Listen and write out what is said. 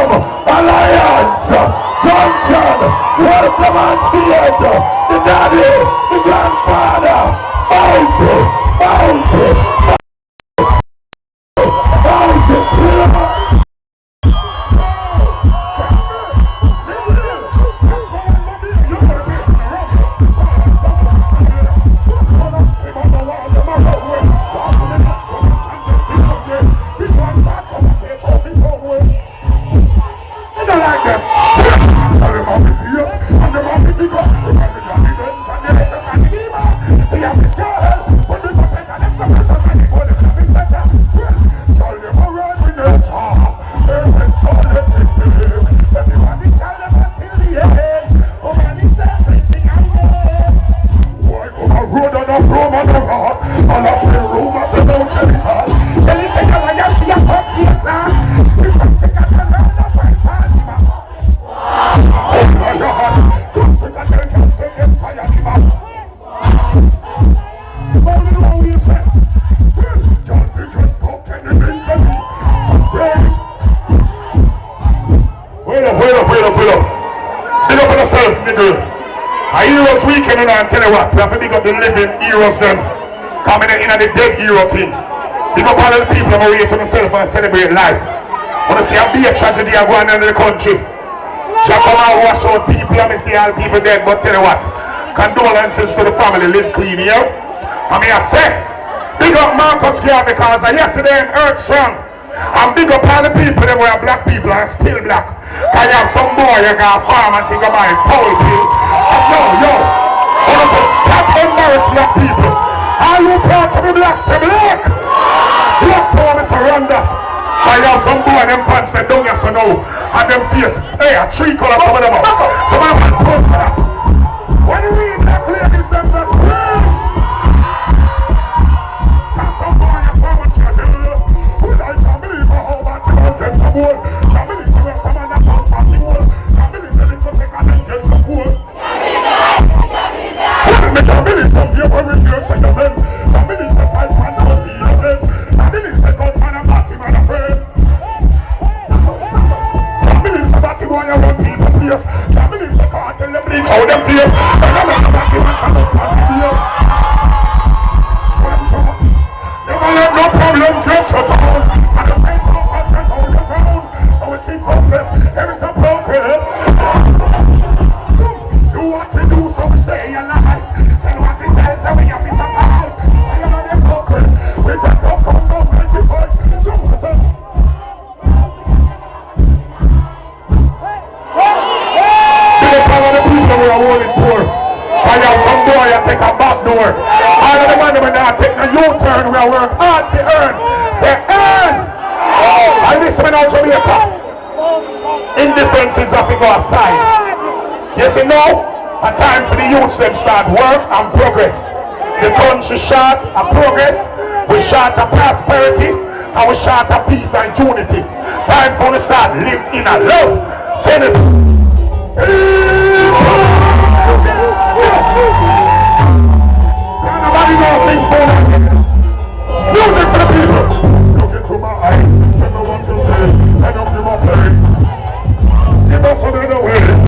Alliance, Junction, welcome on stage, the daddy, the grandfather, Mountain, Killa. And tell you what, we have to big up the living heroes them coming in the dead hero team. Big up all the people I'm away to myself and celebrate life. When I see a big tragedy going on in the country, shall come and wash out people and I see all people dead, but tell you what, condolences to the family, live clean here. I mean I say, big up Marcus Garvey because yesterday in Earth Strong. And big up all the people that were black people and still black. Cause you have some boy you got a farm and say go buy a foul pill. And yo, I want to stop embarrass black people. Are you proud to be black? Say black! Black power is surrender. I have some boy them pants them down here so now. And them face, hey, a tree color some of them up. Some of them are poor for that. When you read black ladies, them just scream. That's some boy you farm and shit. Who I can't believe how much you don't get some wool. Can't believe the rest of them that don't pass the wool. Can't believe the little take and then get some wool. I believe some people will refuse to your men. I believe the fight man will be your men. I believe the God man and Marty man a friend. I believe the Marty boy and run people face. I believe the cartel them bleach out them face. And I believe the Marty man can up on the face. Never let no problems get shut down. And the same focus get on the ground. So it seems hopeless. There is no progress. Do what we do so we stay alive. So we have to stop out. I am on the focus. We just don't come so much to fight. So what's up? Big up all of the people who are holding poor. I have some boy that take a back door. All of the money when they take a U-turn, we work hard to earn. Say earn! I listen now Jamaica. Indifference is have to go aside. Yes you know? A time for the youths them start work and progress. The country short of progress, we short of prosperity, and we short of peace and unity. Time for us to start live in a love. Send it.